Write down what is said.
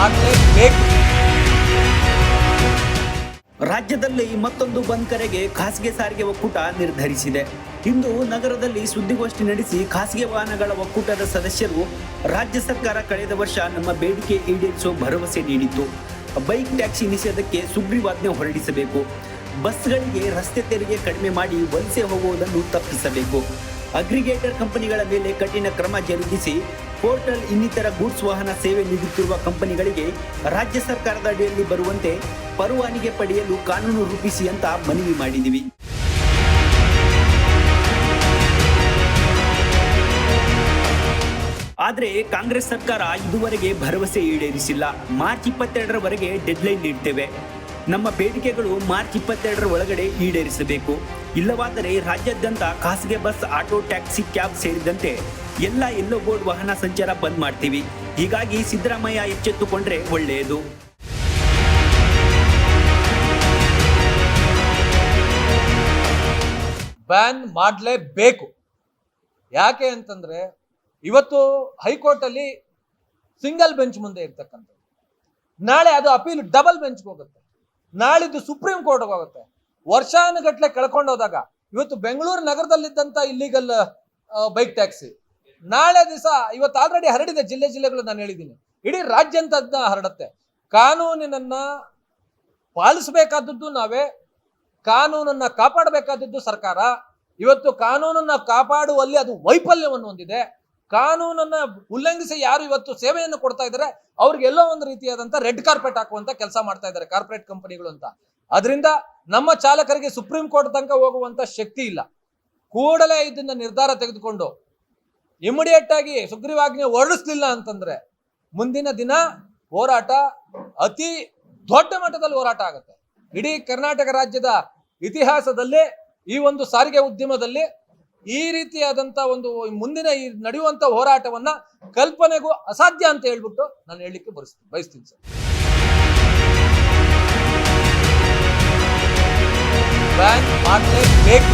ಮಾಡಲೇಬೇಕು. ರಾಜ್ಯದಲ್ಲಿ ಮತ್ತೊಂದು ಬಂದ್ ಕರೆಗೆ ಖಾಸಗಿ ಸಾರಿಗೆ ಒಕ್ಕೂಟ ನಿರ್ಧರಿಸಿದೆ. ಇಂದು ನಗರದಲ್ಲಿ ಸುದ್ದಿಗೋಷ್ಠಿ ನಡೆಸಿ ಖಾಸಗಿ ವಾಹನಗಳ ಒಕ್ಕೂಟದ ಸದಸ್ಯರು ರಾಜ್ಯ ಸರ್ಕಾರ ಕಳೆದ ವರ್ಷ ನಮ್ಮ ಬೇಡಿಕೆ ಈಡೇರಿಸುವ ಭರವಸೆ ನೀಡಿತ್ತು. ಬೈಕ್ ಟ್ಯಾಕ್ಸಿ ನಿಷೇಧಕ್ಕೆ ಸುಗ್ರೀವಾಜ್ಞೆ ಹೊರಡಿಸಬೇಕು. ಬಸ್ಗಳಿಗೆ ರಸ್ತೆ ತೆರಿಗೆ ಕಡಿಮೆ ಮಾಡಿ ವಲಸೆ ಹೋಗುವುದನ್ನು ತಪ್ಪಿಸಬೇಕು. ಅಗ್ರಿಗೇಟರ್ ಕಂಪನಿಗಳ ಮೇಲೆ ಕಠಿಣ ಕ್ರಮ ಜರುಗಿಸಿ ಪೋರ್ಟಲ್ ಇನ್ನಿತರ ಗೂಡ್ಸ್ ವಾಹನ ಸೇವೆ ನೀಡುತ್ತಿರುವ ಕಂಪನಿಗಳಿಗೆ ರಾಜ್ಯ ಸರ್ಕಾರದ ಅಡಿಯಲ್ಲಿ ಬರುವಂತೆ ಪರವಾನಗಿ ಪಡೆಯಲು ಕಾನೂನು ರೂಪಿಸಿ ಅಂತ ಮನವಿ ಮಾಡಿದ್ದೀವಿ. ಆದರೆ ಕಾಂಗ್ರೆಸ್ ಸರ್ಕಾರ ಇದುವರೆಗೆ ಭರವಸೆ ಈಡೇರಿಸಿಲ್ಲ. March 22ರವರೆಗೆ deadline ನೀಡ್ತೇವೆ. ನಮ್ಮ ಬೇಡಿಕೆಗಳು ಮಾರ್ಚ್ 22ರ ಒಳಗಡೆ ಈಡೇರಿಸಬೇಕು. ಇಲ್ಲವಾದರೆ ರಾಜ್ಯಾದ್ಯಂತ ಖಾಸಗಿ ಬಸ್, ಆಟೋ, ಟ್ಯಾಕ್ಸಿ, ಕ್ಯಾಬ್ ಸೇರಿದಂತೆ ಎಲ್ಲ ಯೆಲ್ಲೋ ಬೋರ್ಡ್ ವಾಹನ ಸಂಚಾರ ಬಂದ್ ಮಾಡ್ತೀವಿ. ಹೀಗಾಗಿ ಸಿದ್ದರಾಮಯ್ಯ ಎಚ್ಚೆತ್ತುಕೊಂಡ್ರೆ ಒಳ್ಳೆಯದು. ಬ್ಯಾನ್ ಮಾಡಲೇಬೇಕು. ಯಾಕೆ ಅಂತಂದ್ರೆ ಇವತ್ತು ಹೈಕೋರ್ಟ್ ಅಲ್ಲಿ ಸಿಂಗಲ್ ಬೆಂಚ್ ಮುಂದೆ ಇರ್ತಕ್ಕಂಥದ್ದು, ನಾಳೆ ಅದು ಅಪೀಲ್ ಡಬಲ್ ಬೆಂಚ್ಗೆ ಹೋಗುತ್ತೆ, ನಾಳಿದ್ದು ಸುಪ್ರೀಂ ಕೋರ್ಟ್ಗೆ ಹೋಗುತ್ತೆ. ವರ್ಷಾನುಗಟ್ಲೆ ಕಳ್ಕೊಂಡೋದಾಗ ಇವತ್ತು ಬೆಂಗಳೂರು ನಗರದಲ್ಲಿದ್ದಂಥ ಇಲ್ಲಿಗಲ್ ಬೈಕ್ ಟ್ಯಾಕ್ಸಿ ನಾಳೆ ದಿವಸ ಇವತ್ತು ಆಲ್ರೆಡಿ ಹರಡಿದೆ. ಜಿಲ್ಲೆಗಳು ನಾನು ಹೇಳಿದ್ದೀನಿ, ಇಡೀ ರಾಜ್ಯಾಂತ ಹರಡುತ್ತೆ. ಕಾನೂನಿನನ್ನ ಪಾಲಿಸಬೇಕಾದದ್ದು ನಾವೇ, ಕಾನೂನನ್ನ ಕಾಪಾಡಬೇಕಾದದ್ದು ಸರ್ಕಾರ. ಇವತ್ತು ಕಾನೂನನ್ನ ಕಾಪಾಡುವಲ್ಲಿ ಅದು ವೈಫಲ್ಯವನ್ನು ಹೊಂದಿದೆ. ಕಾನೂನನ್ನ ಉಲ್ಲಂಘಿಸಿ ಯಾರು ಇವತ್ತು ಸೇವೆಯನ್ನು ಕೊಡ್ತಾ ಇದ್ದಾರೆ ಅವ್ರಿಗೆ ಎಲ್ಲೋ ಒಂದು ರೀತಿಯಾದಂಥ ರೆಡ್ ಕಾರ್ಪೆಟ್ ಹಾಕುವಂತ ಕೆಲಸ ಮಾಡ್ತಾ ಇದ್ದಾರೆ ಕಾರ್ಪೊರೇಟ್ ಕಂಪನಿಗಳು ಅಂತ. ಅದರಿಂದ ನಮ್ಮ ಚಾಲಕರಿಗೆ ಸುಪ್ರೀಂ ಕೋರ್ಟ್ ತನಕ ಹೋಗುವಂತ ಶಕ್ತಿ ಇಲ್ಲ. ಕೂಡಲೇ ಇದನ್ನ ನಿರ್ಧಾರ ತೆಗೆದುಕೊಂಡು ಇಮಿಡಿಯೇಟ್ ಆಗಿ ಸುಗ್ರೀವಾಜ್ಞೆ ಹೊರಡಿಸ್ಲಿಲ್ಲ ಅಂತಂದ್ರೆ ಮುಂದಿನ ದಿನ ಹೋರಾಟ ಅತಿ ದೊಡ್ಡ ಮಟ್ಟದಲ್ಲಿ ಹೋರಾಟ ಆಗುತ್ತೆ. ಇಡೀ ಕರ್ನಾಟಕ ರಾಜ್ಯದ ಇತಿಹಾಸದಲ್ಲೇ ಈ ಒಂದು ಸಾರಿಗೆ ಉದ್ಯಮದಲ್ಲಿ ಈ ರೀತಿಯಾದಂತ ಒಂದು ಮುಂದಿನ ಈ ನಡೆಯುವಂತ ಹೋರಾಟವನ್ನ ಕಲ್ಪನೆಗೂ ಅಸಾಧ್ಯ ಅಂತ ಹೇಳ್ಬಿಟ್ಟು ನಾನು ಹೇಳಲಿಕ್ಕೆ ಬಯಸ್ತೀನಿ ಸರ್. ಬ್ಯಾನ್ ಮಾಡಲೇಬೇಕು.